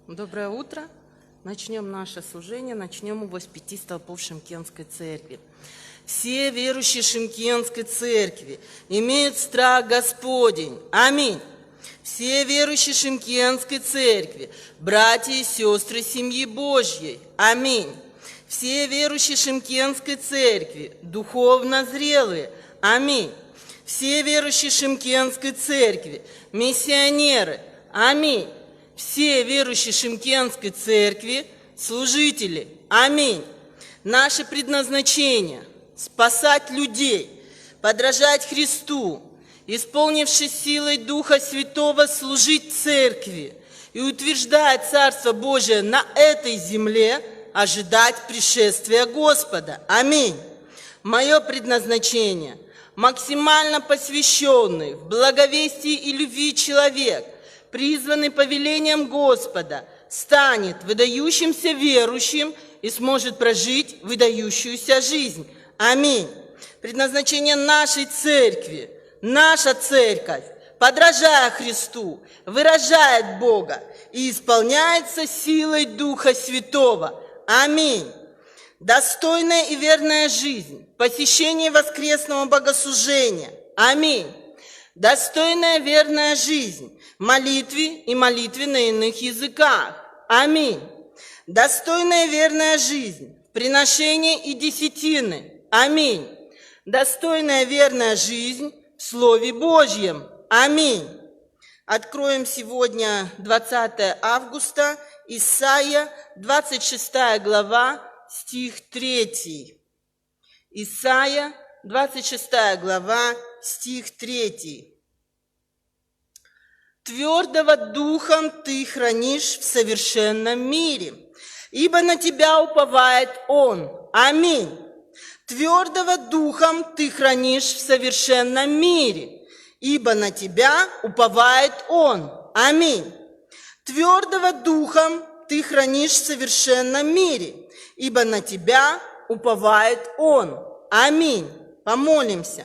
Доброе утро. Начнем наше служение, начнем его с 5 столпов Шымкентской церкви. Все верующие Шымкентской церкви имеют страх Господень. Аминь. Все верующие Шымкентской церкви, братья и сестры семьи Божьей. Аминь. Все верующие Шымкентской церкви, духовно зрелые. Аминь. Все верующие Шымкентской церкви, миссионеры. Аминь. Все верующие Шымкентской церкви, служители. Аминь. Наше предназначение – спасать людей, подражать Христу, исполнившись силой Духа Святого, служить церкви и утверждать Царство Божие на этой земле, ожидать пришествия Господа. Аминь. Мое предназначение – максимально посвященный в благовестии и любви человек, призванный повелением Господа, станет выдающимся верующим и сможет прожить выдающуюся жизнь. Аминь. Предназначение нашей церкви, наша церковь, подражая Христу, выражает Бога и исполняется силой Духа Святого. Аминь. Достойная и верная жизнь, посещение воскресного богослужения. Аминь. Достойная верная жизнь, молитве и молитве на иных языках. Аминь. Достойная верная жизнь, приношение и десятины. Аминь. Достойная верная жизнь в Слове Божьем. Аминь. Откроем сегодня 20 августа, Исайя, 26 глава, стих 3. Исайя, 26 глава, стих 3. «Твердого духом ты хранишь в совершенном мире, ибо на тебя уповает Он». Аминь. Твердого духом ты хранишь в совершенном мире, ибо на тебя уповает Он. Аминь. Твердого духом ты хранишь в совершенном мире, ибо на тебя уповает Он. Аминь. Помолимся.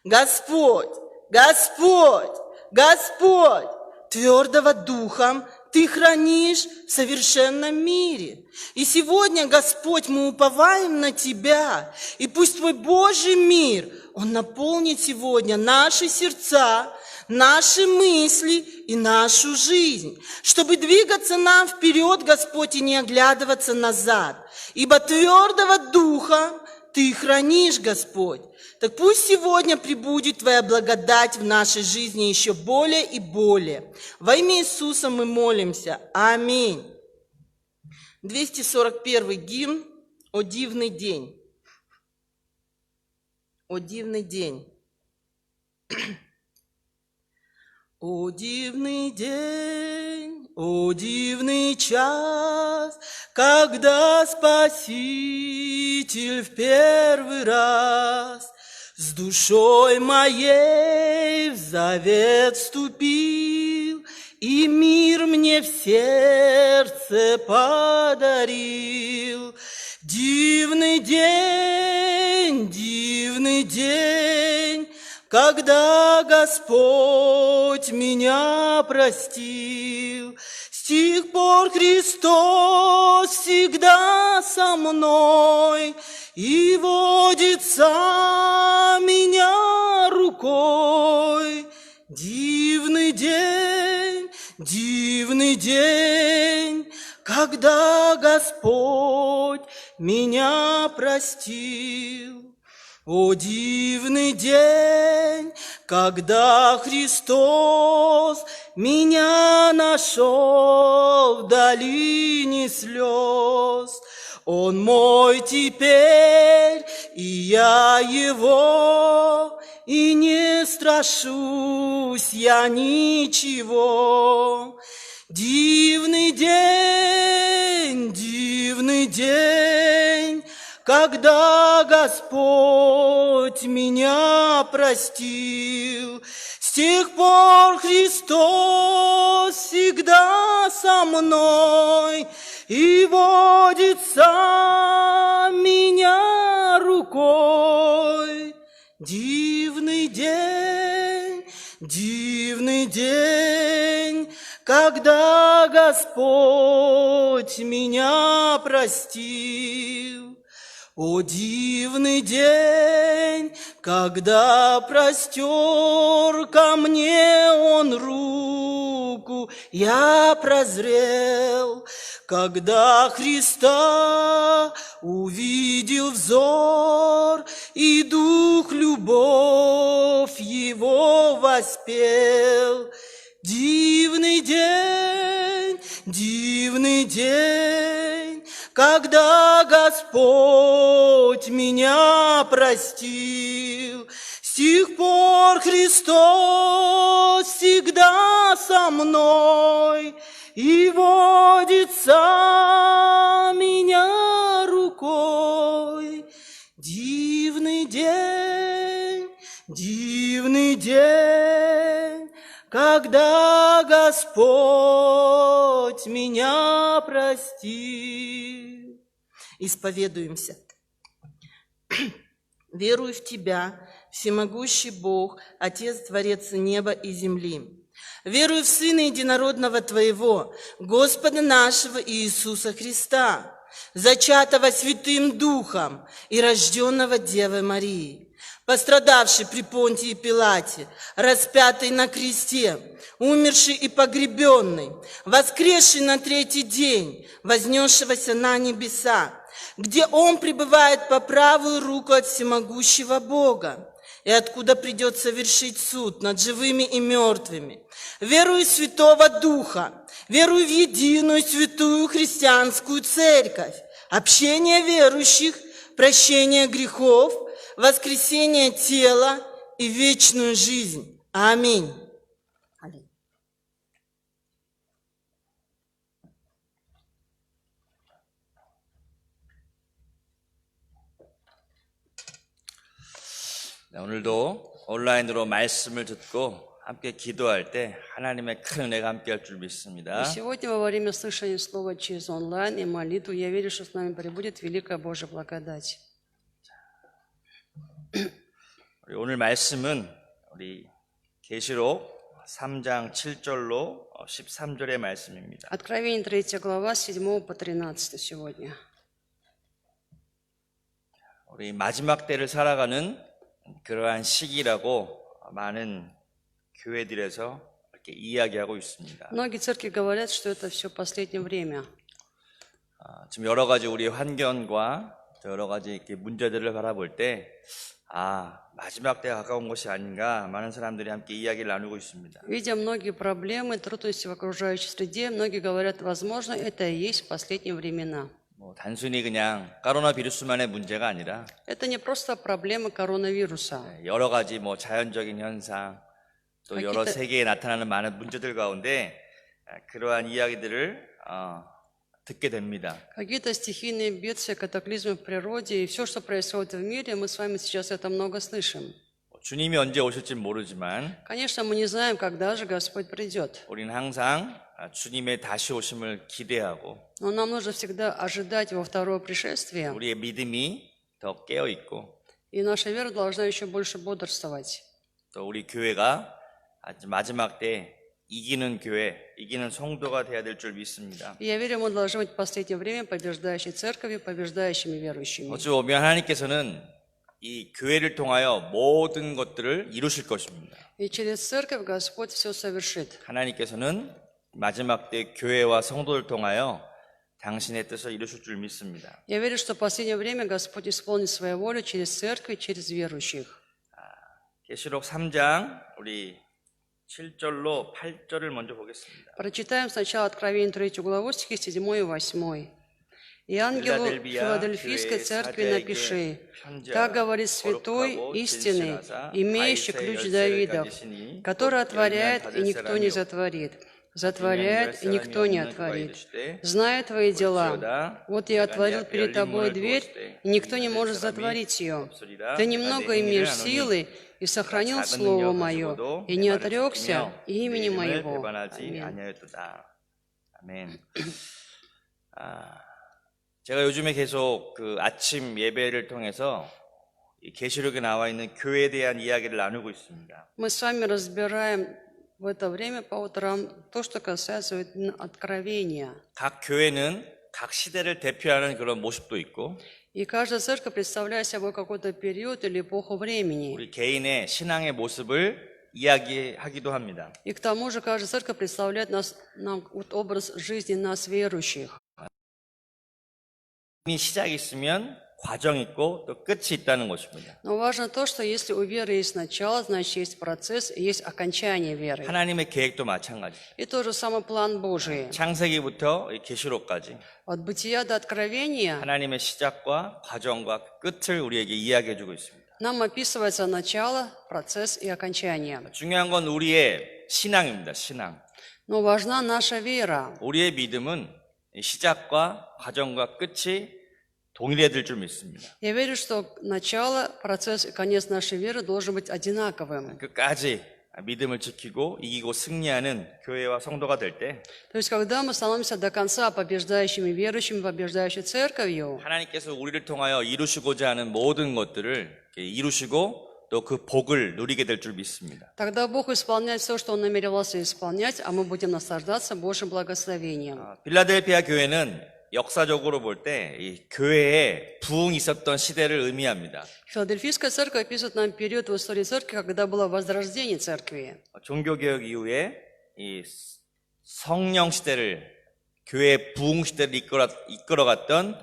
Господь, Господь, Господь, твердого духом Ты хранишь в совершенном мире. И сегодня, Господь, мы уповаем на Тебя. И пусть Твой Божий мир, Он наполнит сегодня наши сердца, наши мысли и нашу жизнь, чтобы двигаться нам вперед, Господь, и не оглядываться назад. Ибо твердого духа Ты хранишь, Господь. Так пусть сегодня пребудет Твоя благодать в нашей жизни еще более и более. Во имя Иисуса мы молимся. Аминь. 241 гимн «О дивный день». О дивный день. О дивный день, о дивный час, когда Спаситель в первый раз с душой моей в завет вступил и мир мне в сердце подарил. Дивный день, когда Господь меня простил. С тех пор Христос всегда со мной и водится меня рукой. Дивный день, когда Господь меня простил. О дивный день, когда Христос меня нашел в долине слез. Он мой теперь, и я его, и не страшусь я ничего. Дивный день, когда Господь меня простил. С тех пор Христос всегда со мной и водится меня рукой. Дивный день, когда Господь меня простил. О, дивный день, когда простер ко мне Он руку, я прозрел, когда Христа увидел взор, и дух любовь Его воспел. Дивный день, когда Господь меня простил. С тех пор Христос всегда со мной и водится меня рукой. Дивный день, когда Господь меня простил. Исповедуемся. Верую в Тебя, всемогущий Бог, Отец, Творец неба и земли. Верую в Сына Единородного Твоего, Господа нашего Иисуса Христа, зачатого Святым Духом и рожденного Девой Марией, пострадавший при Понтии Пилате, распятый на кресте, умерший и погребенный, воскресший на третий день, вознесшегося на небеса, где Он пребывает по правую руку от всемогущего Бога, и откуда придет совершить суд над живыми и мертвыми. Верую в Святого Духа, верую в единую святую христианскую церковь, общение верующих, прощение грехов, воскресение тела и вечную жизнь. Аминь. 네, 오늘도 온라인으로 말씀을 듣고 함께 기도할 때 하나님의 큰 은혜가 함께할 줄 믿습니다. И сегодня во время слышания слова через онлайн и молитву я верю, что с нами пребудет великая Божья благодать. 우리 오늘 말씀은 우리 계시록 3장 7절로 13절의 말씀입니다. Откровение 3 глава, 7 по 13 сегодня. 우리 마지막 때를 살아가는 그러한 시기라고 많은 교회들에서 이렇게 이야기하고 있습니다. Многие церкви говорят, что это все последнее время. 지금 여러 가지 우리 환경과 여러 가지 이렇게 문제들을 바라볼 때 마지막 때가 가까운 것이 아닌가 많은 사람들이 함께 이야기를 나누고 있습니다. Видя многие проблемы, трудности в окружающей среде, многие говорят, возможно, это и есть последние времена. 단순히 그냥 코로나 비루스만의 문제가 아니라 Это не просто проблема коронавируса. 여러 가지 자연적인 현상 또 여러 какие-то- 세계에 나타나는 많은 문제들 가운데 그러한 이야기들을 듣게 됩니다. Какие-то стихийные бедствия, катаклизмы в природе и все, что происходит в мире, мы с вами сейчас это много слышим. 주님이 언제 오실지 모르지만 Конечно, мы не знаем, когда же Господь придет. 우리는 항상 주님의 다시 오심을 기대하고 Но нам нужно всегда ожидать Его второе пришествие, 우리의 믿음이 더 깨어 있고 и наша вера должна еще больше бодрствовать. 또 우리 교회가 마지막 때 이기는 교회, 이기는 성도가 돼야 될 줄 믿습니다. И я верю, мы должны быть в последнее время побеждающей церковью, побеждающими верующими. 어찌 보면 하나님께서는 이 교회를 통하여 모든 것들을 이루실 것입니다. И через церковь Господь все совершит. 하나님께서는 마지막 때 교회와 성도를 통하여 당신의 뜻을 이루실 줄 믿습니다. Я верю, что в последнее время Господь исполнит свою волю через церковь и через верующих. 계시록 3장 우리 7절로 8절을 먼저 보겠습니다. Прочитаем сначала Откровение 3 главу, стихи 7 и 8. «И ангелу Филадельфийской церкви напиши, так говорит святой, истинный, имеющий ключ Давидов, который отворяет, и никто не затворит, затворяет, и никто не отворит. Знаю твои дела. Вот я отворил перед тобой дверь, и никто не может затворить ее. Ты немного имеешь силы, и сохранил слово мое, и не отрекся имени моего». 아멘. 제가 요즘에 계속 그 아침 예배를 통해서 이 계시록에 나와 있는 교회에 대한 이야기를 나누고 있습니다. Мы с вами разбираем в это время по утрам то, что касается откровения. 각 교회는 각 시대를 대표하는 그런 모습도 있고 И каждая церковь представляет собой какой-то период или эпоху времени. 우리 개인의 신앙의 모습을 이야기하기도 합니다. И к тому же каждая церковь представляет нам вот образ жизни нас, верующих. 이미 시작이 있으면 과정이 있고 또 끝이 있다는 것입니다. Но важно то, что если у веры есть начало, значит есть процесс и есть окончание веры. 하나님의 계획도 마찬가지입니다. И то же самый план Божий. 창세기부터 계시록까지 От бытия до откровения 하나님의 시작과 과정과 끝을 우리에게 이야기해 주고 있습니다. нам описывается начало, процесс и окончание. 중요한 건 우리의 신앙입니다. 신앙. Но важна наша вера. 우리의 믿음은 시작과 과정과 끝이 동일해질 줄 믿습니다. Я верю, что начало, процесс и конец нашей веры должен быть одинаковым. 끝까지 믿음을 지키고 이기고 승리하는 교회와 성도가 될 때 То есть, когда мы становимся до конца побеждающими верующими, побеждающей церковью, 하나님께서 우리를 통하여 이루시고자 하는 모든 것들을 이루시고 또 그 복을 누리게 될 줄 믿습니다. тогда Бог исполняет все, что Он намеревался исполнять, а мы будем наслаждаться Божьим благословением. 빌라델피아 교회는 역사적으로 볼 때 이 교회에 부흥이 있었던 시대를 의미합니다. Филадельфийская церковь описывает нам период в истории церкви, когда было возрождение церкви. 종교개혁 이후에 이 성령 시대를 교회의 부흥 시대를 이끌어갔던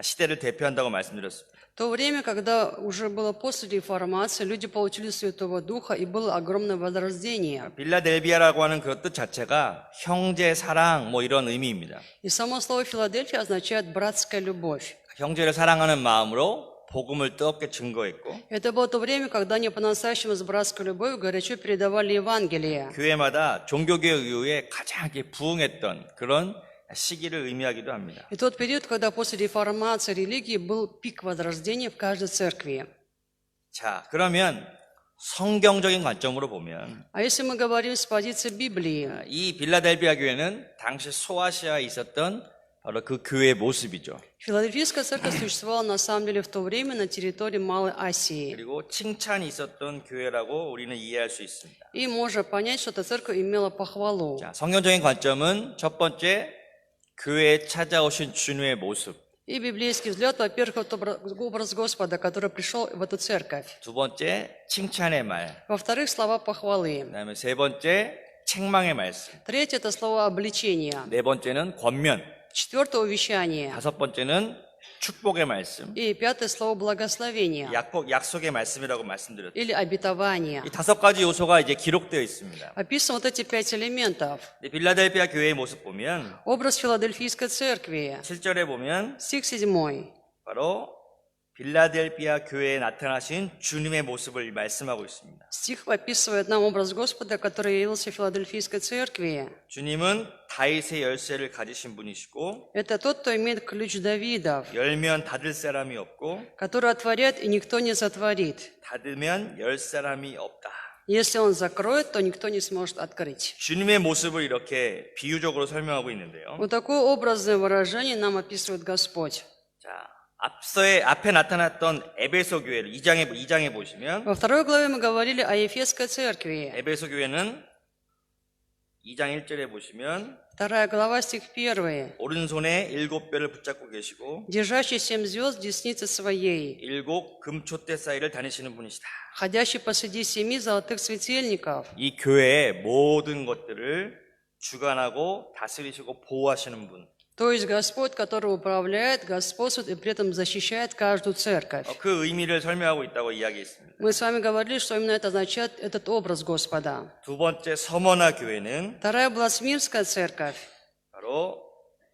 시대를 대표한다고 말씀드렸습니다. То время, когда уже было после реформации, люди получили Святого Духа, и было огромное возрождение. 빌라델비아라고 하는 그 뜻 자체가 형제 사랑 뭐 이런 의미입니다. И само слово «Филадельфия» означает «братская любовь». 형제를 사랑하는 마음으로 복음을 뜨겁게 증거했고 Это было то время, когда они по-настоящему с братской любовью горячо передавали Евангелие. 교회마다 종교개혁 이후에 가장 부흥했던 그런 시기를 의미하기도 합니다. И тот период, когда после реформации религии был пик возрождения в каждой церкви. 자, 그러면 성경적인 관점으로 보면 А если мы говорим с позиции Библии, 이 빌라델비아 교회는 당시 소아시아에 있었던 바로 그 교회의 모습이죠. Филадельфийская церковь существовала на самом деле в то время на территории Малой Асии. 그리고 칭찬이 있었던 교회라고 우리는 이해할 수 있습니다. И можно понять, что эта церковь имела похвалу. 자, 성경적인 관점은 첫 번째 교회에 찾아오신 주님의 모습. И библейский взгляд, во-первых, это образ Господа, который пришел в эту церковь. 두 번째 칭찬의 말. Во-вторых, слова похвалы. 그다음에 세 번째 책망의 말씀. Третье – это слово обличения. 네 번째는 권면. Четвертое – увещание. 다섯 번째는 축복의 말씀. И пятое – слово благословения. 약속의 말씀이라고 말씀드렸죠. Или обетование. 이 다섯 가지 요소가 이제 기록되어 있습니다. Описаны вот эти 5 элементов. 빌라델피아 교회의 모습 보면 Образ Филадельфийской церкви. 7절에 보면 Стих 7. 바로 빌라델피아 교회에 나타나신 주님의 모습을 말씀하고 있습니다. Стих описывает нам образ Господа, который явился в Филадельфийской церкви. 주님은 다윗의 열쇠를 가지신 분이시고 Это тот, кто имеет ключ Давидов, 열면 닫을 사람이 없고 который отворяет, и никто не затворит. 닫으면 열 사람이 없다. Если он закроет, то никто не сможет открыть. 주님의 모습을 이렇게 비유적으로 설명하고 있는데요. Вот такое образное выражение нам описывает Господь. 자, 앞에 나타났던 에베소 교회를 2장에 보시면 Во второй главе мы говорили о Ефесской церкви. 에베소 교회는 2장 1절에 보시면 2 глава, стих 1. 오른손에 7뼈를 붙잡고 계시고 «Держащий 7 звезд в деснице своей, 7 금촛대 사이를 다니시는 분이시다. ходящий посреди 7 золотых светильников». 이 교회의 모든 것들을 주관하고 다스리시고 보호하시는 분. То есть Господь, который управляет, господствует и при этом защищает каждую церковь. 그 의미를 설명하고 있다고 이야기했습니다. Мы с вами говорили, что именно это означает этот образ Господа. 두 번째 서머나 교회는 Вторая Бласмирская церковь. 바로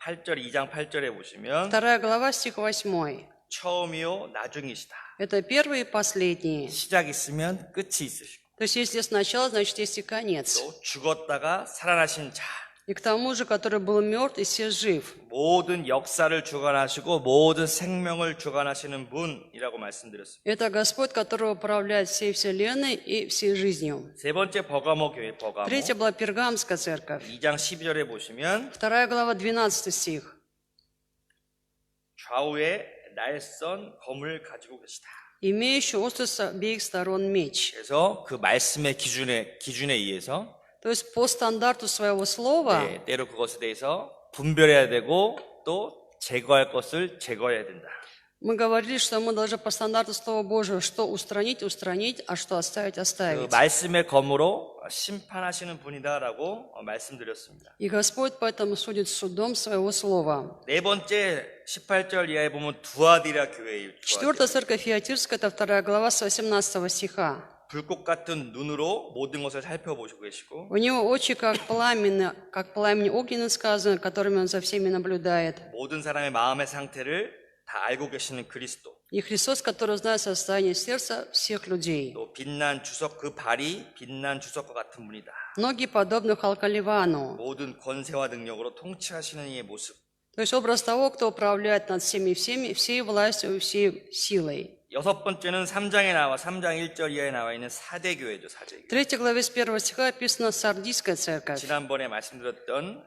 2장 8절에 보시면 2 глава, стих 8. 처음이요 나중이시다. Это первый и последний. 시작 있으면 끝이 있으시고 То есть если есть начало, значит есть и конец. 또 죽었다가 살아나신 자. И к тому же, который был мертв и все жив. 모든 역사를 주관하시고 모든 생명을 주관하시는 분이라고 말씀드렸습니다. Это Господь, который управляет всей вселенной и всей жизнью. 세 번째 버가모 교회 버가모. Третья была Пергамская церковь. 2장 12절에 보시면 2 глава, 12 стих. 좌우에 날선 검을 가지고 계시다. Имеющий острый с обеих сторон меч. 그래서 그 말씀의 기준에 의해서 То есть по стандарту своего слова 네, 때로 그것에 대해서 분별해야 되고 또 제거할 것을 제거해야 된다. мы говорили, что мы должны по стандарту Слова Божьего что устранить, устранить, а что оставить, 그 оставить. 말씀의 검으로 심판하시는 분이다라고 말씀드렸습니다. И Господь поэтому судит судом своего слова. 네 번째 18절 이하에 보면 두아디라 교회의 Четвертая церковь Фиатирская, это 2 глава с 18 стиха. 불꽃 같은 눈으로 모든 것을 살펴보시고 계시고 У него очи как пламени огненный сказано, которыми он за всеми наблюдает. 모든 사람의 마음의 상태를 다 알고 계시는 그리스도. И Христос, который знает состояние сердца всех людей. 또 빛난 주석 그 발이 빛난 주석과 같은 분이다. Ноги подобны Халкаливану. 모든 권세와 능력으로 통치하시는 이의 모습. То есть образ того, кто управляет над всеми, всей властью и всей силой. 여섯 번째는 3장 1절 이하에 나와 있는 사대교회죠, 사대교회. В 3 главе с 1 стиха описана Сардийская церковь. 지난번에 말씀드렸던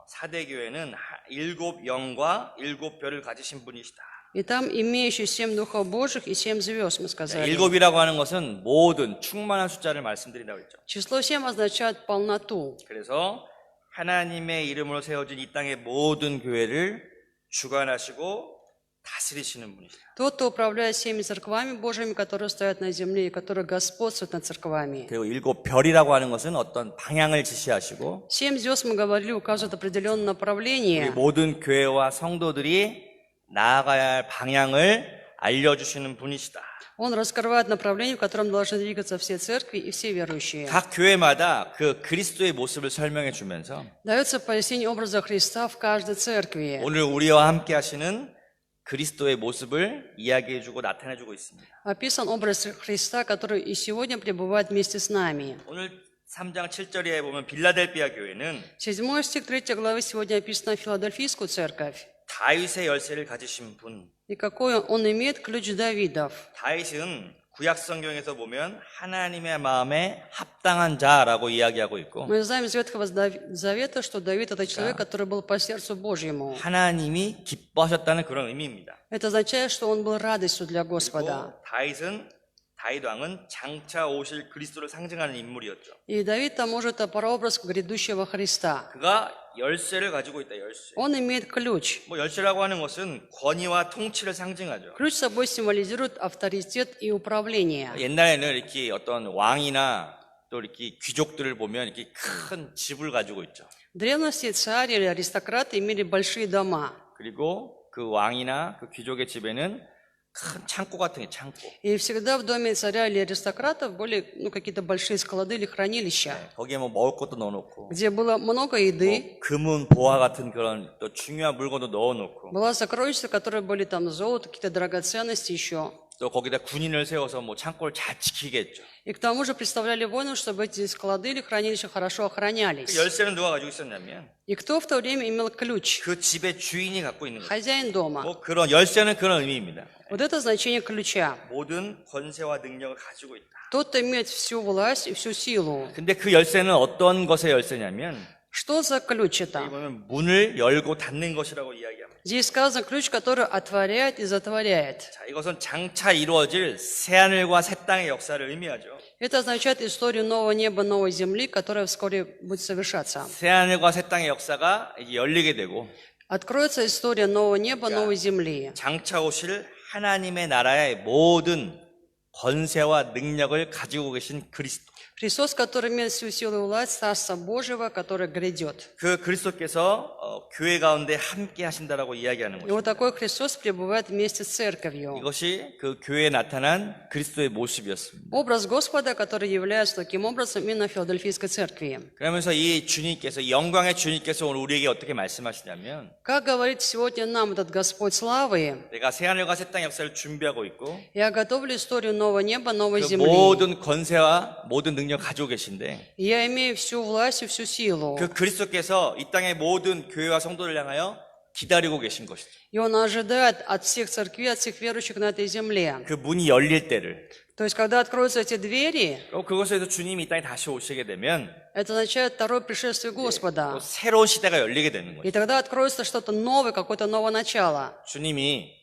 사대교회는 7 영과 7 별을 가지신 분이시다. И там имеющий 7 духов Божьих и 7 звезд, мы сказали. 7이라고 하는 것은 모든 충만한 숫자를 말씀드린다고 했죠. Число 7 означает полноту. 그래서 하나님의 이름으로 세워진 이 땅의 모든 교회를 주관하시고 다스리시는 분이시다. Тот, кто управляет всеми церквами Божьими, которые стоят на земле, и которые господствуют над церквами. 그리고 7 별이라고 하는 것은 어떤 방향을 지시하시고 7 звезд, мы говорили, указывают определенное 우리 направление. 모든 교회와 성도들이 나아가야 할 방향을 알려주시는 분이시다. Он раскрывает направление, в котором должны двигаться все церкви и все верующие. 각 교회마다 그 그리스도의 모습을 설명해 주면서 Дается пояснение образа Христа в каждой церкви. 오늘 우리와 함께 하시는 그리스도의 모습을 이야기해 주고 나타내 주고 있습니다. Описан образ Христа, который и сегодня пребывает вместе с нами. 오늘 3장 7절에 보면 빌라델비아 교회는 7 стих 3 главы сегодня описана Филадельфийскую церковь. 다윗의 열쇠를 가지신 분. И какой он имеет ключ Давидов. 다윗은 구약 성경에서 보면 하나님의 마음에 합당한 자라고 이야기하고 있고 Мы знаем из Ветхого Завета, что Давид это человек, который был по сердцу Божьему. 하나님이 기뻐하셨다는 그런 의미입니다. Это означает, что он был радостью для Господа. 그리고 다윗 왕은 장차 오실 그리스도를 상징하는 인물이었죠. И Давид там может это прообраз грядущего Христа. 그가 열쇠를 가지고 있다. 열쇠. Он имеет ключ. 뭐 열쇠라고 하는 것은 권위와 통치를 상징하죠. Ключ собой символизирует авторитет и управление. 옛날에는 이렇게 어떤 왕이나 또 이렇게 귀족들을 보면 이렇게 큰 집을 가지고 있죠. В древности цари или аристократы имели большие дома. 그리고 그 왕이나 그 귀족의 집에는 큰 창고 같은 게 창고. И всегда в доме царя или аристократов были какие-то большие склады или хранилища, 거기에 뭐 먹을 것도 넣어놓고 где было много еды, 금은 보화 같은 그런 또 중요한 물건도 넣어놓고 была сокровища, которые были там золото, какие-то драгоценности еще. 또 거기다 군인을 세워서 뭐 창고를 잘 지키겠죠. И к тому же представляли воинов, чтобы эти склады или хранилища хорошо охранялись. 그 열쇠는 누가 가지고 있었냐면 И кто в то время имел ключ? 그 집의 주인이 갖고 있는 거예요. Хозяин дома. 뭐 그런 열쇠는 그런 의미입니다. Вот это значение ключа. 모든 권세와 능력을 가지고 있다. Тот, кто имеет всю власть и всю силу. 근데 그 열쇠는 어떤 것의 열쇠냐면 Что за ключ 여기 это? 보면 문을 열고 닫는 것이라고 이야기합니다. Здесь сказано ключ, который отворяет и затворяет. 자, 이것은 장차 이루어질 새하늘과 새 땅의 역사를 의미하죠. Это означает историю нового неба, новой земли, которая вскоре будет совершаться. 새하늘과 새 땅의 역사가 이제 열리게 되고 Откроется история нового неба, новой земли. 장차 오실 하나님의 나라의 모든 권세와 능력을 가지고 계신 그리스도. Христос, который имеет всю силу и власть, Царство Божьего, которое грядет. 그 그리스도께서 교회 가운데 함께 하신다라고 이야기하는 И 거죠. вот такой Христос пребывает вместе с церковью. 이것이 그 교회에 나타난 그리스도의 모습이었습니다. Образ Господа, который является таким образом именно в Филадельфийской церкви. 그러면서 이 주님께서 영광의 주님께서 오늘 우리에게 어떻게 말씀하시냐면 Как говорит сегодня нам этот Господь славы, 내가 새하늘과 새 땅의 역사를 준비하고 있고 я готовлю историю нового неба, новой 그 земли. 모든 권세와 모든 능력 가지고 계신데 Я имею всю власть и всю силу. 그 그리스도께서 이 땅의 모든 교회와 성도를 향하여 기다리고 계신 것이죠. И Он ожидает от всех церквей, от всех верующих на этой земле. 그 문이 열릴 때를 То есть, когда откроются эти двери, 그것에서 주님이 이 땅에 다시 오시게 되면 это означает второе пришествие Господа. 또 새로운 시대가 열리게 되는 거죠. И тогда откроется что-то новое, какое-то новое начало. 주님이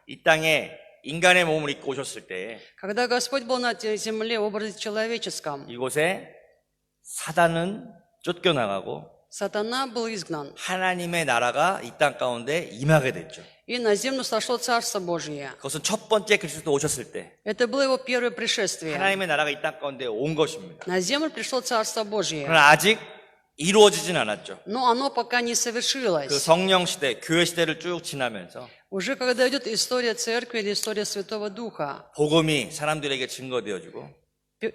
이 땅에 인간의 몸을 입고 오셨을 때 Когда Господь был на этой земле в образе человеческом, 이곳에 사단은 쫓겨나가고 Сатана был изгнан. 하나님의 나라가 이 땅 가운데 임하게 됐죠. И на землю сошло Царство Божие. 그것은 첫 번째 그리스도 오셨을 때 Это было его первое пришествие. 하나님의 나라가 이 땅 가운데 온 것입니다. На землю пришло Царство Божие. 그러나 아직 이루어지진 않았죠. Но оно пока не 그 совершилось. 성령 시대, 교회 시대를 쭉 지나면서 Уже когда идет история Церкви или история Святого Духа, 복음이 사람들에게 증거되어지고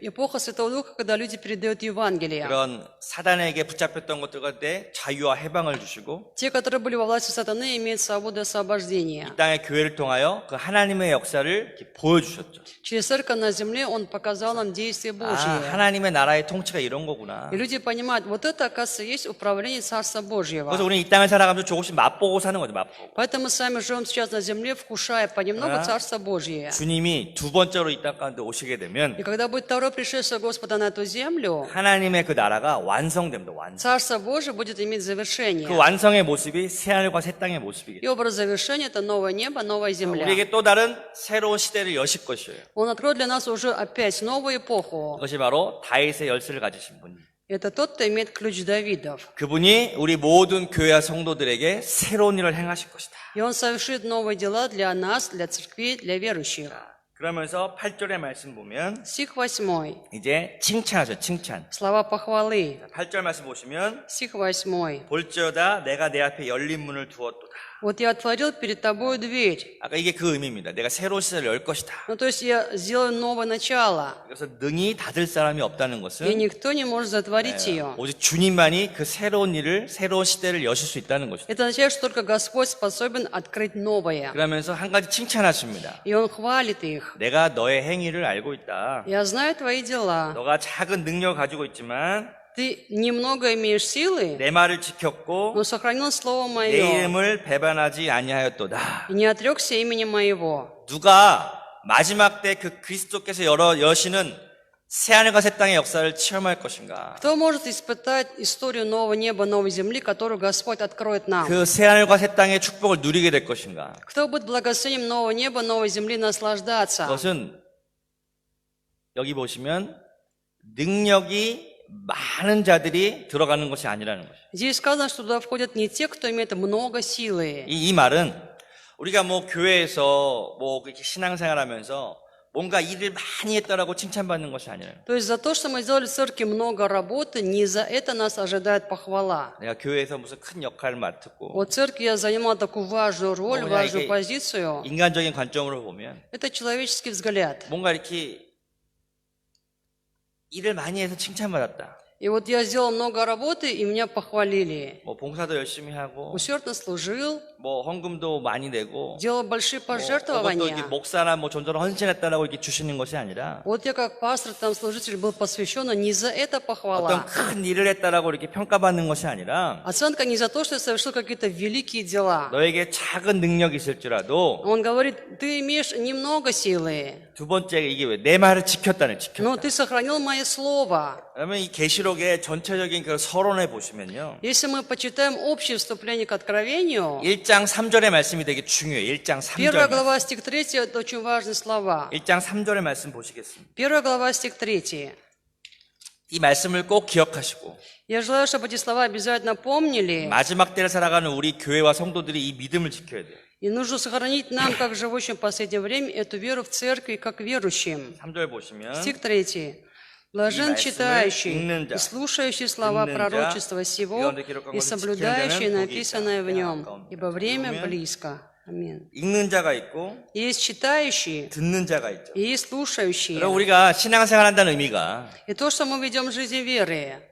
эпоха Святого Духа, когда люди передают Евангелие. 그런 사단에게 붙잡혔던 것들 가운데 자유와 해방을 주시고 Те, которые были во власти сатаны, имеют свободу и освобождение. 이 땅의 교회를 통하여 그 하나님의 역사를 이렇게 보여주셨죠. Через церковь на земле Он показал нам действие 아, Божие. 하나님의 나라의 통치가 이런 거구나. И люди понимают, вот это, оказывается, есть управление Царства Божьего. 그래서 우리는 이 땅을 살아가면서 조금씩 맛보고 사는 거죠, 맛보고. Поэтому мы с вами живем сейчас на земле, вкушая понемногу А? Царство Божье. 주님이 두 번째로 이 땅 가운데 오시게 되면 И когда будет второе пришествие Господа на эту землю, 하나님의 그 나라가 완성됩니다, 완성. Царство Божие будет иметь 그 завершение. 완성의 모습이 새하늘과 새 땅의 모습이겠죠. И образ завершения – это новое небо, новая земля. 우리에게 또 다른 새로운 시대를 여실 것이에요. Он откроет для нас уже опять новую эпоху. 그것이 바로 다윗의 열쇠를 가지신 분. Это тот, кто имеет ключ Давидов. 그분이 우리 모든 교회와 성도들에게 새로운 일을 행하실 것이다. И Он совершит новые дела для нас, для церкви, для верующих. 그러면서 8절의 말씀 보면 Стих 8. 이제 칭찬하죠, 칭찬. Слова похвалы. 8절 말씀 보시면 Стих 8. 볼지어다 내가 내 앞에 열린 문을 두었도다. Вот я отворил перед тобой дверь. 아까 이게 그 의미입니다. 내가 새로운 시대를 열 것이다. Ну, то есть я сделаю новое начало. 그래서 능히 닫을 사람이 없다는 И 것은 никто не может затворить ее. 오직 주님만이 그 새로운 일을, 새로운 시대를 여실 수 있다는 것이다. Это означает, что только Господь способен открыть новое. 그러면서 한 가지 칭찬하십니다. И Он хвалит их. 내가 너의 행위를 알고 있다. Я знаю твои дела. 너가 작은 능력을 가지고 있지만 Ты немного имеешь силы, 내 말을 지켰고 но сохранил слово 내 мое 이름을 배반하지 아니하였도다. и не отрекся имени моего. 누가 마지막 때 그 그리스도께서 여시는 새하늘과 새 땅의 역사를 체험할 것인가? Кто может испытать историю нового неба, новой земли, которую Господь откроет нам? 그 새하늘과 새 땅의 축복을 누리게 될 것인가? Кто будет благословением нового неба, новой земли наслаждаться? 그것은 여기 보시면 능력이 많은 자들이 들어가는 것이 아니라는 것이에요. Здесь сказано, что туда входят не те, кто имеет много силы. 이 말은 우리가 뭐 교회에서 뭐 이렇게 신앙생활하면서 뭔가 일을 많이 했다라고 칭찬받는 것이 아니라 То есть за то, что мы сделали в церкви много работы, не за это нас ожидает похвала. 내가 교회에서 무슨 큰 역할을 맡았고 Вот в церкви я занимал такую важную роль, 그냥 важную 이게 позицию. 인간적인 관점으로 보면 Это человеческий взгляд. 뭔가 이렇게 일을 많이 해서 칭찬받았다. И вот я сделал много работы, и меня похвалили. 뭐 봉사도 열심히 하고 Усердно служил, 뭐 헌금도 많이 내고 делал большие 뭐 그것도 пожертвования. 이렇게 목사나 뭐 전도를 헌신했다라고 이렇게 주시는 것이 아니라 Вот я как пастор, там служитель был посвящен, но не за это 어떤 похвала. 큰 일을 했다라고 이렇게 평가받는 것이 아니라 Оценка не за то, что я совершил какие-то великие дела. 너에게 작은 능력이 있을지라도 Он говорит, ты имеешь немного силы, 두 번째 이게 왜 내 말을 지켰다는 지켰다. но ты сохранил мое слово. 그러면 이 계시록의 전체적인 그 서론에 보시면요. Если мы почитаем общее вступление к Откровению, 1장 3절의 말씀이 되게 중요해요. 1장 1 3절. глава, стих 3, это очень важные слова. 1장 3절의 말씀 보시겠습니다. 1 глава, стих 3. 이 말씀을 꼭 기억하시고 Я желаю, чтобы эти слова обязательно помнили, 마지막 때를 살아가는 우리 교회와 성도들이 이 믿음을 지켜야 돼요. и нужно сохранить нам, как живущим в последнее время, эту веру в церкви, как верующим. 3절 보시면 Стих 3. Блажен 말씀을 читающий 읽는 자, и слушающий слова 듣는 자, пророчества 이 сего 가운데 기록한 и 것은 соблюдающий 지켜야 되는 написанное в 복이 있다. нем, 가까운 ибо время 그러면 близко. Аминь. 읽는 자가 있고 Есть читающий 듣는 자가 있죠. и есть слушающие. 그럼 우리가 신앙생활 한다는 의미가 И то, что мы ведем жизнь веры,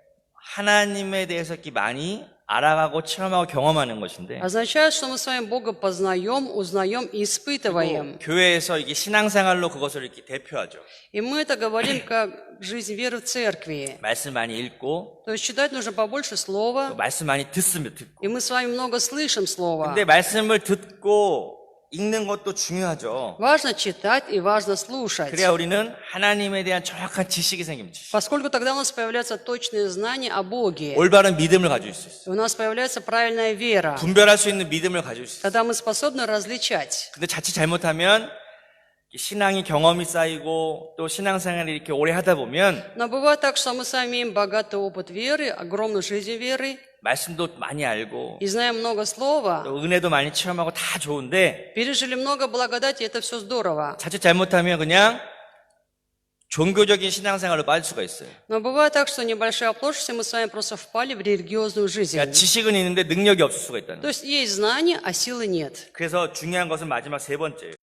하나님에 대해서 이렇게 많이 알아가고 체험하고 경험하는 것인데 означает, что мы с вами Бога познаем, узнаем и испытываем. 교회에서 이게 신앙생활로 그것을 이렇게 대표하죠. И мы это говорим как жизнь веры в церкви. 말씀 많이 읽고 То есть читать нужно побольше слова, 말씀 많이 듣으면 듣고. и мы с вами много слышим слова. 근데 말씀을 듣고 읽는 것도 중요하죠. Важно читать и важно слушать. 그래야 우리는 하나님에 대한 정확한 지식이 생깁니다. Поскольку тогда у нас появляется точные знания о Боге, 올바른 믿음을 가질 수 있어요. и у нас появляется правильная вера. 분별할 수 있는 믿음을 가질 수 있어요. Тогда мы способны различать. 근데 자칫 잘못하면 신앙이 경험이 쌓이고 또 신앙생활을 이렇게 오래 하다 보면 Но бывает так, что мы сами имеем богатый опыт веры, огромную жизнь веры, 말씀도 많이 알고 и знаем много слова, 또 은혜도 많이 체험하고 다 좋은데 пережили много благодати, это все здорово. 자칫 잘못하면 그냥 종교적인 신앙생활로 빠질 수가 있어요. Но бывает так, что небольшая оплошность, и мы с вами просто впали в религиозную жизнь. 그러니까 지식은 있는데 능력이 없을 수가 있다는 То 거예요. есть есть знания, а силы нет. 그래서 중요한 것은 마지막 세 번째예요.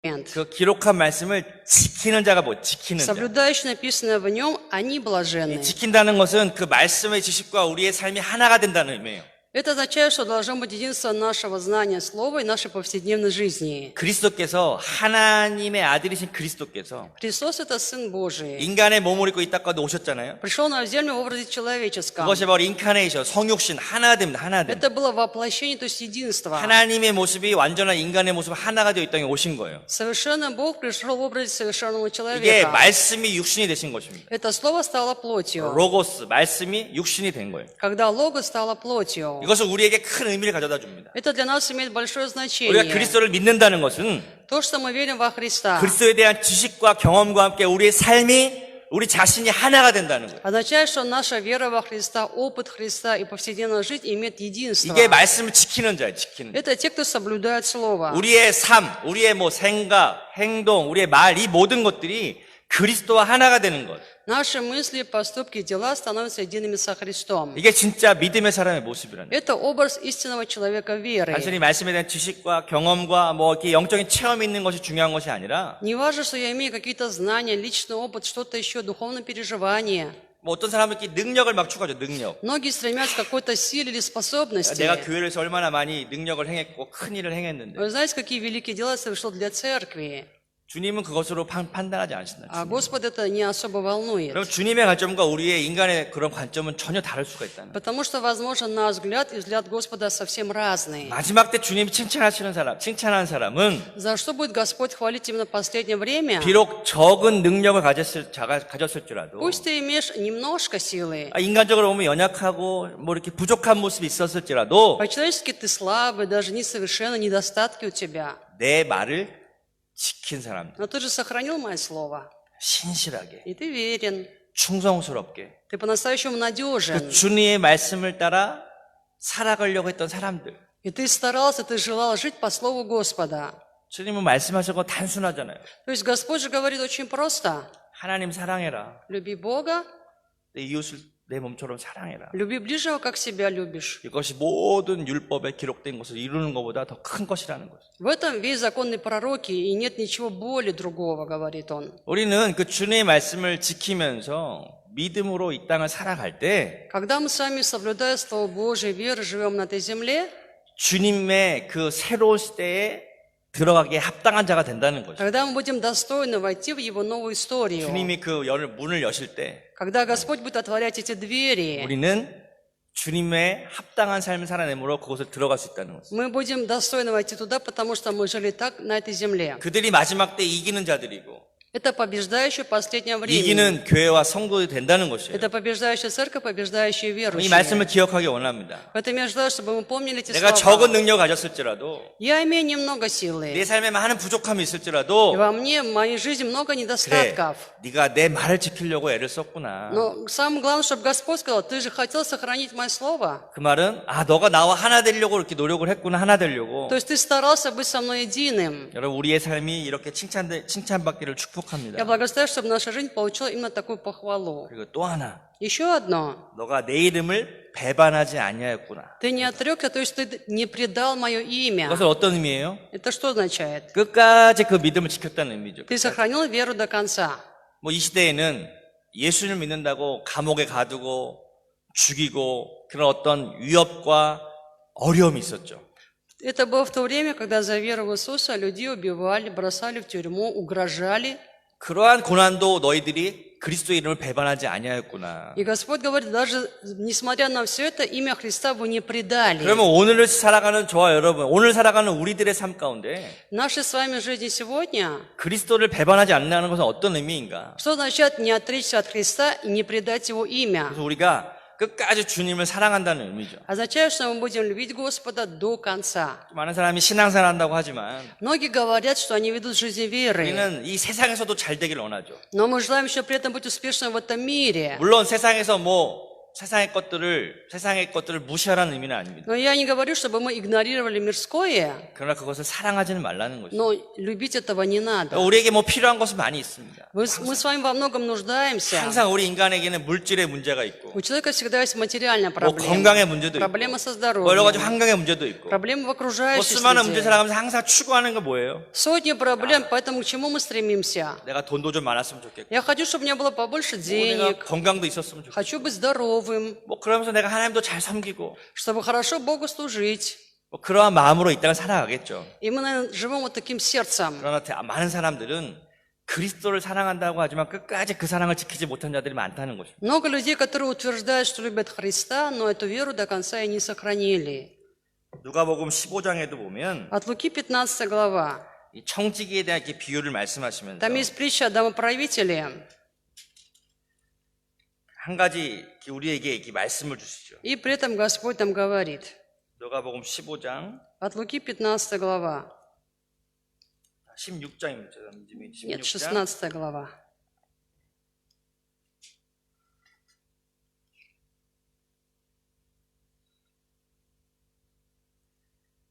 Момент. 그 기록한 말씀을 지키는 자가 뭐 지키는 자. Соблюдающие написанное в нем, они блаженны. 지킨다는 것은 그 말씀의 지식과 우리의 삶이 하나가 된다는 의미예요. Это означает, что должно быть единство нашего знания слова и нашей повседневной жизни. 그리스도께서 하나님의 아들이신 그리스도께서 Христос – это Сын Божий. 인간의 몸을 입고 이 땅까지 오셨잖아요. Пришел на землю в образе человеческом. 그것이 바로 인카네이션, 성육신, 하나됨, 하나됨. Это было воплощение, то есть единство. 하나님의 모습이 완전한 인간의 모습 하나가 되어 이 땅에 오신 거예요. Совершенный Бог пришел в образе совершенного 이게 человека. 말씀이 육신이 되신 것입니다. Это слово стало плотью. 로고스, 말씀이 육신이 된 거예요. Когда Логос стало плотью. 이것은 우리에게 큰 의미를 가져다 줍니다. Это для нас имеет большое 우리가 значение. 그리스도를 믿는다는 것은 То, что мы верим во Христа, 그리스도에 대한 지식과 경험과 함께 우리의 삶이 우리 자신이 하나가 된다는 거예요. означает, что наша вера во Христа, опыт Христа и повседневная жизнь имеет единство. 이게 말씀을 지키는 자예요. 지키는 자. Это те, кто соблюдает Слово. 우리의 삶, 우리의 뭐 생각, 행동, 우리의 말, 이 모든 것들이 그리스도와 하나가 되는 것. Наши мысли, поступки, дела становятся едиными со Христом. 이게 진짜 믿음의 사람의 모습이라는 거예요. Это образ истинного человека веры. 단순히 말씀에 대한 지식과 경험과 뭐 이렇게 영적인 체험이 있는 것이 중요한 것이 아니라 Не важно, что я имею какие-то знания, личный опыт, что-то еще, духовное переживание. 뭐 어떤 사람은 이렇게 능력을 막 추구하죠. 능력. Многие стремятся к какой-то силе или способности. 내가 교회에서 얼마나 많이 능력을 행했고 큰 일을 행했는데 Вы знаете, какие великие дела я совершил для церкви? 주님은 그것으로 판단하지 않으신다. А Господь это не особо волнует. 그럼 주님의 관점과 우리의 인간의 그런 관점은 전혀 다를 수가 있다는 거예요. Потому что, возможно, наш взгляд и взгляд Господа совсем разные. 마지막 때 주님이 칭찬하는 사람은 За что будет Господь хвалить именно в последнее время? 비록 적은 능력을 가졌을지라도 Пусть ты имеешь немножко силы. 인간적으로 보면 연약하고 뭐 이렇게 부족한 모습이 있었을지라도 По-человечески ты слабый, даже несовершенный, недостатки у тебя. 내 말을 지킨 사람, Но ты же сохранил мое слово. 신실하게, И ты верен. 충성스럽게 Ты по-настоящему 그 надежен. 주님의 말씀을 따라 살아가려고 했던 사람들. И ты старался, ты желал жить по слову Господа. 주님은 말씀하신 거 단순하잖아요. То есть Господь же говорит очень просто. 하나님 사랑해라. Люби Бога, 내 이웃을 내 몸처럼 사랑해라. люби ближнего, как себя любишь. 이것이 모든 율법에 기록된 것을 이루는 것보다 더 큰 것이라는 거죠. В этом весь законный пророки, и нет ничего более другого, говорит он. 우리는 그 주님의 말씀을 지키면서 믿음으로 이 땅을 살아갈 때 Когда мы сами, соблюдая Слово Божие, веры, живем на этой земле, 주님의 그 새로운 시대에 들어가기에 합당한 자가 된다는 거죠. когда мы будем достойны войти в Его новую историю, 주님이 그 문을 여실 때 когда Господь будет отворять эти двери, 우리는 주님의 합당한 삶을 살아내므로 그곳을 들어갈 수 있다는 거죠. мы будем достойны войти туда, потому что мы жили так на этой земле. 그들이 마지막 때 이기는 자들이고 Это побеждающее последнее время. 이기는 교회와 성도들이 된다는 것이에요. Это побеждающая церковь, побеждающие 이 верующие. 말씀을 기억하기 원합니다. Поэтому я желаю, чтобы мы помнили эти 내가 слова. 적은 능력 가졌을지라도 Я имею немного 내 силы. 삶에 많은 부족함이 И 있을지라도 во мне, в моей жизни много 그래, недостатков. 네가 내 말을 지키려고 애를 썼구나. Но самое главное, чтобы Господь сказал, ты же хотел сохранить мое слово. 그 말은 너가 나와 하나 되려고 이렇게 노력을 했구나. 하나 되려고. То есть ты старался быть со мной единым. 여러분 우리의 삶이 이렇게 칭찬받기를 축복합니다. Я благословляю, чтобы наша жизнь получила именно такую похвалу. 그리고 또 하나, Еще одно. 너가 내 이름을 배반하지 아니하였구나. Ты не отрекся, то есть ты не предал мое имя. 그것은 어떤 의미예요? Это что означает? 끝까지 그 믿음을 지켰다는 의미죠. Ты сохранил веру до конца. 뭐 이 시대에는 예수를 믿는다고 감옥에 가두고 죽이고 그런 어떤 위협과 어려움이 있었죠. Это было в то время, когда за веру в Иисуса людей убивали, бросали в тюрьму, угрожали. 그러한 고난도 너희들이 그리스도의 이름을 배반하지 아니하였구나. И Господь говорит, даже несмотря на все это, имя Христа вы не предали. 그러면 오늘을 살아가는 저와 여러분, 오늘 살아가는 우리들의 삶 가운데 В нашей с вами жизни сегодня, 그리스도를 배반하지 않는다는 것은 어떤 의미인가? что означает не отречься от Христа и не предать Его имя? 그래서 우리가 끝까지 주님을 사랑한다는 의미죠. означает, что мы будем любить Господа до конца. 많은 사람이 신앙생활 한다고 하지만 Многие говорят, что они ведут жизнь веры, 우리는 이 세상에서도 잘 되길 원하죠. но мы желаем еще при этом быть успешным в этом мире. 물론 세상에서 세상의 것들을 무시하라는 의미는 아닙니다. Но я не говорю, чтобы мы игнорировали мирское, 그러나 그것을 사랑하지는 말라는 것이죠. но любить этого не надо. 우리에게 필요한 것은 많이 있습니다. Мы с вами во многом нуждаемся. 항상 우리 인간에게는 물질의 문제가 있고 У человека всегда есть материальная проблема, 건강의 문제도 있고 проблема со 여러 가지 здоровьем, 환경의 문제도 있고 проблемы в окружающей 수많은 문제 среде. 살아가면서 항상 추구하는 건 뭐예요? Сотни проблем, поэтому к чему мы стремимся? 내가 돈도 좀 많았으면 좋겠고 Я хочу, чтобы у меня было побольше 내가 денег, 건강도 있었으면 좋겠고 хочу быть здоровым, 그러면서 내가 하나님도 잘 섬기고 чтобы хорошо Богу служить. 그러한 마음으로 이 땅을 살아가겠죠. И мы, наверное, живем вот таким сердцем. 그러나 많은 사람들은 그리스도를 사랑한다고 하지만 끝까지 그 사랑을 지키지 못한 자들이 많다는 것입니다. Много людей, которые утверждают, что любят Христа, но эту веру до конца и не сохранили. 누가복음 15장에도 보면 От Луки 15 глава. 이 청지기에 대한 이렇게 비유를 말씀하시면서 Там есть притча о домоправителе. 한 가지 우리에게 이렇게 말씀을 주시죠. И при этом Господь там говорит. 누가복음 15장 От Луки 15 глава. 16장입니다. Нет, 16장 16 глава.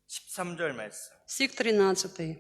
13절 말씀. Стих 13.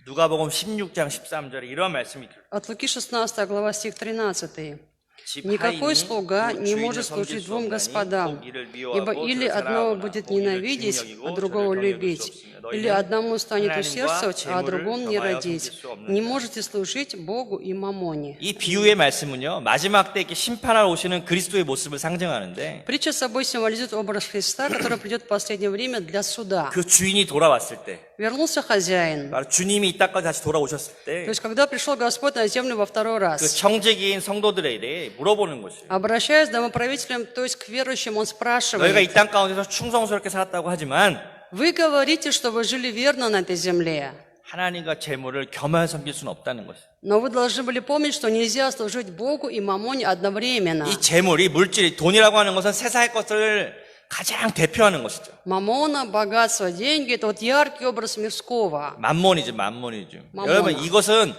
누가복음 16장 13절에 이런 말씀이 있습니다. От Луки 16 глава, стих 13. 집 «Никакой 하인이 слуга 두 не 주인을 может 섬길 служить 수 двум 없나니 господам, 고기를 ибо 미워하고 или 저를 одного 사랑하거나 будет 고기를 ненавидеть, 중용이고 а другого 저를 경외할 수 любить, 없습니다. или 너희는 одному станет 하나님과 усердствовать, а о 재물을 другом не 겸하여 родить. 섬길 수 없는 Не 자. можете служить Богу и мамоне». 이 비유의 말씀은요 마지막 때 이렇게 심판하러 오시는 그리스도의 모습을 상징하는데 Притча собой символизирует образ Христа, который придет в последнее время для суда. 그 주인이 돌아왔을 때 Вернулся хозяин. 바로 주님이 이 땅까지 다시 돌아오셨을 То 때 есть, когда пришел Господь на землю во второй 그 раз, 청지기인 성도들에 대해 물어보는 것이에요. обращаясь к домоправителям, то есть к верующим, Он 너희가 спрашивает: 이 땅 가운데서 충성스럽게 살았다고 하지만 вы говорите, что вы жили верно на этой земле, 하나님과 재물을 겸하여 섬길 수는 없다는 것이에요. но вы должны были помнить, что нельзя служить Богу и мамоне одновременно. 이 재물, 이 물질, 돈이라고 하는 것은 세상의 것을 가장 대표하는 것이죠. Мамона, богатство, деньги – это вот яркий образ мирского. 만몬이죠. 만몬아. 여러분 이것은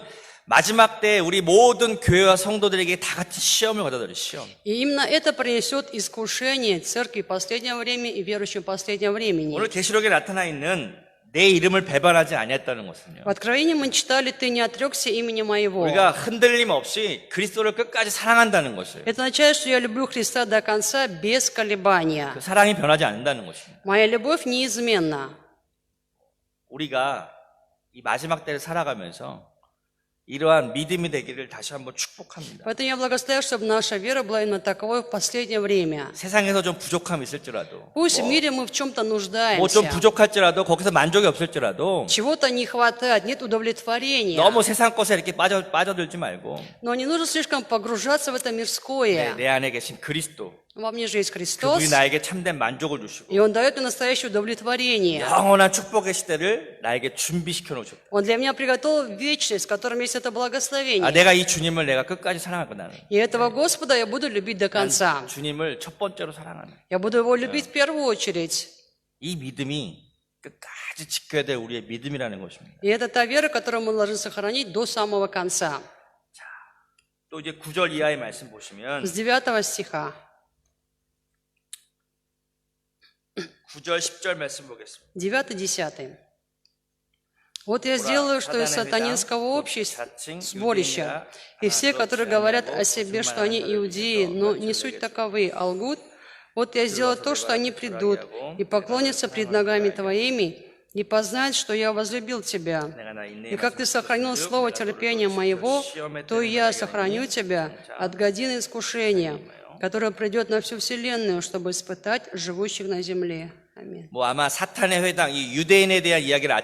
마지막 때 우리 모든 교회와 성도들에게 다 같이 시험을 가져다 드릴 시험. И именно это принесет искушение церкви последнего времени и верующим последнего времени. 오늘 계시록에 나타나 있는 내 이름을 배반하지 아니했다는 것은요. В Откровении мы читали: «Ты не отрекся имени моего». 우리가 흔들림 없이 그리스도를 끝까지 사랑한다는 것을. Это означает, что я люблю Христа до конца без колебания. 그 사랑이 변하지 않는다는 것입니다. Моя любовь неизменна. 우리가 이 마지막 때를 살아가면서 이러한 믿음이 되기를 다시 한번 축복합니다. Поэтому я благословляю, чтобы наша вера была именно таковой в последнее время. 세상에서 좀 부족함이 있을지라도 Пусть в мире мы в чем-то 뭐 좀 нуждаемся, 부족할지라도 거기서 만족이 없을지라도 чего-то не хватает, нет удовлетворения. 너무 세상 것에 이렇게 빠져들지 말고 Но не нужно слишком погружаться в это мирское. 내 안에 계신 그리스도 Во мне же есть Христос, 그분이 나에게 참된 만족을 주시고 и Он дает мне настоящее удовлетворение. 영원한 축복의 시대를 나에게 준비시켜 놓으셨다. Он для меня приготовил вечность, в котором есть это благословение. 내가 이 주님을 내가 끝까지 사랑할 거다. И этого Господа я буду любить до конца. 주님을 첫 번째로 사랑하는 Я буду Его любить в первую очередь. 이 믿음이 끝까지 지켜야 될 우리의 믿음이라는 것입니다. И это та вера, которую мы должны сохранить до самого конца. 또 이제 9절 이하의 말씀 보시면 С 9 стиха. 9절 10절 말씀 보겠습니다. 9-10. «Вот я сделаю, что из сатанинского общества, сборища, и все, которые говорят о себе, что они иудеи, но не суть таковы, а лгут, вот я сделаю то, что они придут и поклонятся пред ногами твоими, и познают, что я возлюбил тебя. И как ты сохранил слово терпения моего, то и я сохраню тебя от годины искушения, которое придет на всю вселенную, чтобы испытать живущих на земле». Аминь. 뭐 아마 사탄의 회당, 이 유대인에 대한 이야기를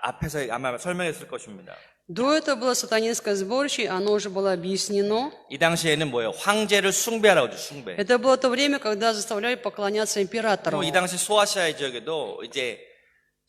앞에서 아마 설명했을 것입니다. До этого было сатанинское сборище, оно уже было объяснено. 이 당시에는 뭐예요? 황제를 숭배하라고 하죠, 숭배. Это было то время, когда заставляли поклоняться императору. 이 당시 소아시아 지역에도 이제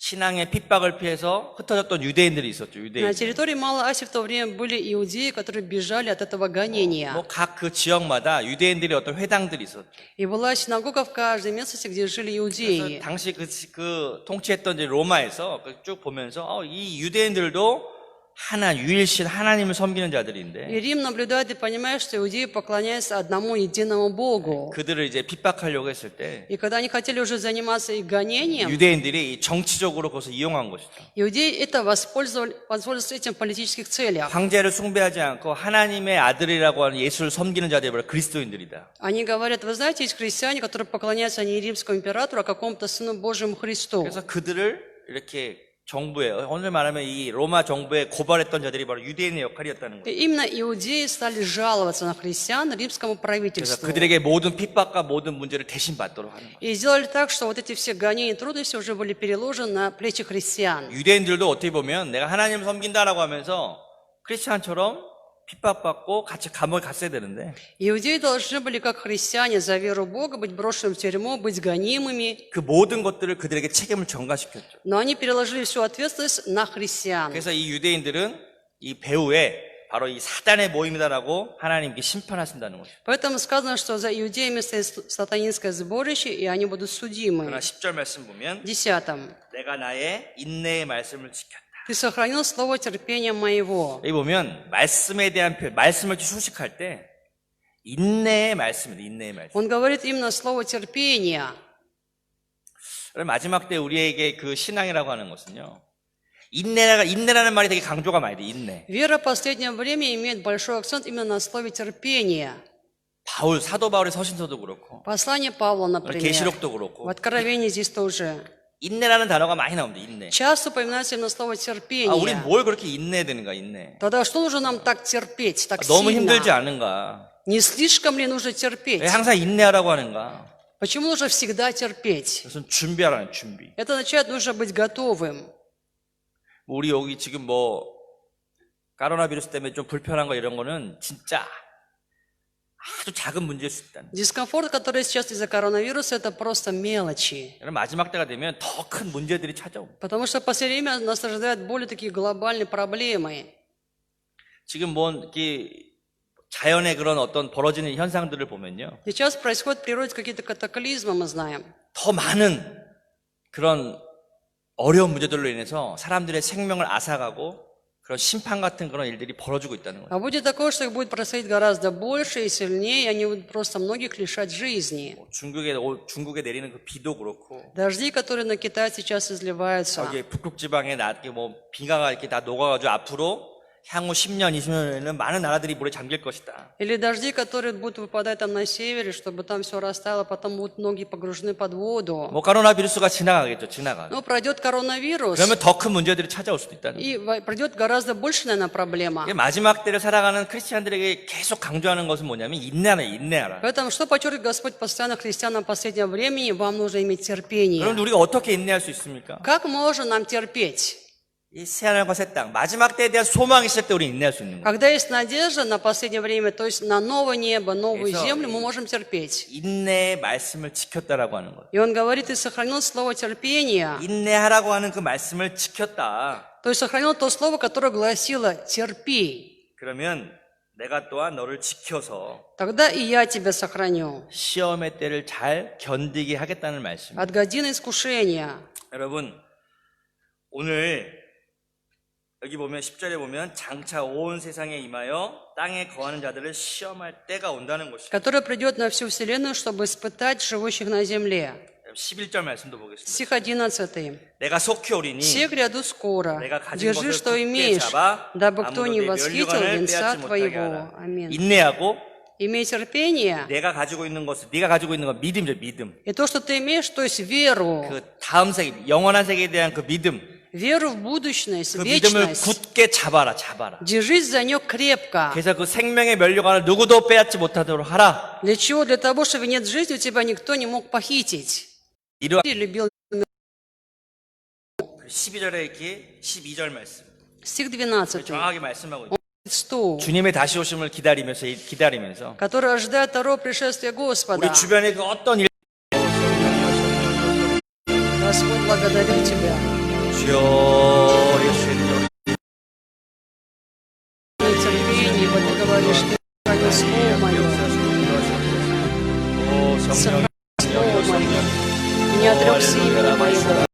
신앙의 핍박을 피해서 흩어졌던 유대인들이 있었죠. На 유대인. территории Малой Асии в то время были иудеи, которые бежали от этого гонения. 뭐 각 그 지역마다 유대인들이 어떤 회당들이 있었죠. И была синагога в каждой местности, где жили 그래서 иудеи. 당시 그 통치했던 이제 로마에서 쭉 보면서 이 유대인들도 하나 유일신 하나님을 섬기는 자들인데 И Рим наблюдает и понимает, что иудеи поклоняются одному единому Богу. 그들을 이제 핍박하려고 했을 때 И когда они хотели уже заниматься их гонением, 유대인들이 정치적으로 그것을 이용한 것이죠. иудеи это воспользовались этим в политических целях. 황제를 숭배하지 않고 하나님의 아들이라고 하는 예수를 섬기는 자들이 바로 그리스도인들이다. Они говорят, вы знаете, есть христиане, которые поклоняются не римскому императору, а какому-то Сыну Божьему Христу. 그래서 그들을 이렇게 정부에 오늘 말하면 이 로마 정부에 고발했던 자들이 바로 유대인의 역할이었다는 И 거예요. именно иудеи стали жаловаться на христиан римскому 그래서 правительству. 그들에게 모든 핍박과 모든 문제를 대신 받도록 하는 거예요. И сделали так, что вот эти все гонения и трудности уже были переложены на плечи христиан. 유대인들도 어떻게 보면 내가 하나님을 섬긴다라고 하면서 크리스찬처럼 핍박받고 같이 감옥에 갔어야 되는데 Иудеи должны были, как христиане, за веру Бога быть брошенными в тюрьму, быть гонимыми, 그 모든 것들을 그들에게 책임을 전가시켰죠. но они переложили всю ответственность на христиан. 그래서 이 유대인들은 이 배후에 바로 이 사단의 모임이다라고 하나님께 심판하신다는 거죠. Поэтому сказано, что за иудеями стоит сатанинское сборище, и они будут судимы. 그러나 10절 말씀 보면 В 10. 내가 나의 인내의 말씀을 지켰다. Ты сохранил слово терпения моего. 여기 보면 말씀에 대한 표현, 말씀을 이렇게 수식할 때 인내의 말씀입니다. 인내의 말씀. Он говорит именно слово терпения. 그럼 마지막 때 우리에게 그 신앙이라고 하는 것은요. 인내라는 말이 되게 강조가 많이 돼. 인내. Вера в последнее время имеет большой акцент именно на слове терпения. 사도 바울의 서신서도 그렇고 Послание Павла, например. 계시록도 В 그렇고 Откровении здесь тоже. 인내라는 단어가 많이 나옵니다. 인내. Часто упоминается именно слово терпение. 우린 뭘 그렇게 인내해야 되는가, 인내. Тогда что нужно нам так терпеть, так 너무 힘들지 сильно? 않은가? Не слишком ли нужно терпеть? 왜 항상 인내하라고 하는가? Почему нужно всегда терпеть? 무슨 준비하라는 준비. Это означает, нужно быть готовым. 우리 여기 지금 코로나 비루스 때문에 좀 불편한 거 이런 거는 진짜 아주 작은 문제일 수 있다. Дискомфорт, который сейчас из-за коронавируса, это просто мелочи. 여러분 마지막 때가 되면 더 큰 문제들이 찾아옵니다. Потому что в последнее время нас ожидают более такие глобальные проблемы. 지금 이렇게 자연의 그런 어떤 벌어지는 현상들을 보면요. Сейчас происходят в природе какие-то катаклизмы, мы знаем. 더 많은 그런 어려운 문제들로 인해서 사람들의 생명을 앗아가고 그런 심판 같은 그런 일들이 벌어지고 있다는 거예요. А будет такое, что их будет происходить гораздо больше и сильнее, и они будут просто многих лишать жизни. 중국에 내리는 그 비도 그렇고 Дожди, которые на Китай сейчас изливаются. 여기 북극 지방에 비가 이렇게 다 녹아가지고 앞으로 향후 10년, 20년에는 많은 나라들이 물에 잠길 것이다. Или дожди, которые будут выпадать там на севере, чтобы там все растаяло, потом будут многие погружены под воду. 코로나 비루스가 지나가겠죠, 지나가. Но пройдет коронавирус, 그러면 더 큰 문제들이 찾아올 수도 있다는 거예요. и пройдет гораздо больше, наверное, проблема. 이게 마지막 때를 살아가는 크리스찬들에게 계속 강조하는 것은 뭐냐면 인내하라. Поэтому что подчеркивает Господь постоянно христианам последнего времени? Вам нужно иметь терпение. 그럼 우리가 어떻게 인내할 수 있습니까? Как можно нам терпеть? 이 새하늘과 새 땅, 마지막 때에 대한 소망이 있을 때 우리 인내할 수 있는 거예요. Когда есть надежда на последнее время, то есть на новое небо, новую 그래서 землю, мы можем терпеть. 인내의 말씀을 지켰다라고 하는 거예요. И он говорит, ты сохранил слово терпения. 인내하라고 하는 그 말씀을 지켰다. То есть сохранил то слово, которое гласило «терпи». 그러면 내가 또한 너를 지켜서 Тогда и я тебя сохраню. 시험의 때를 잘 견디게 하겠다는 말씀입니다. От годины искушения. 여러분, 오늘 여기 보면 10절에 보면 장차 온 세상에 임하여 땅에 거하는 자들을 시험할 때가 온다는 것입니다. Который придет на всю вселенную, чтобы испытать живущих на земле. 11절 말씀도 보겠습니다. Стих 11. 내가 속히 오리니 Все гряду скоро. 내가 가진 Держи, 것을 что 굳게 имеешь, 잡아 дабы кто 아무도 не 내 восхитил 면류관을 венца 빼앗지 못하게 твоего. 하라. Аминь. 인내하고 Имей терпение. 내가 가지고 있는 것을 네가 가지고 있는 건 믿음이죠, 믿음. И то, что ты имеешь, то есть веру. 그 다음 세계, 영원한 세계에 대한 그 믿음. Веру в будущность, 그 믿음을 вечность. 굳게 잡아라. Держись за нее крепко. 그래서 그 생명의 면류관을 누구도 빼앗지 못하도록 하라. Для чего? Для того, чтобы нет жизни, у тебя никто не мог похитить. 이러한 Ты любил 12절에 이렇게 12절 말씀. стих 12. 정확하게 말씀하고 있죠. 100, 주님의 다시 오심을 기다리면서 который ожидает второго пришествия Господа. 우리 주변에 그 어떤 일 Господь, благодарю Тебя. 주여 예수님 терпение, ибо ты говоришь, ты сохранил слово мое. 오 성령 Слово мое. Не отрекся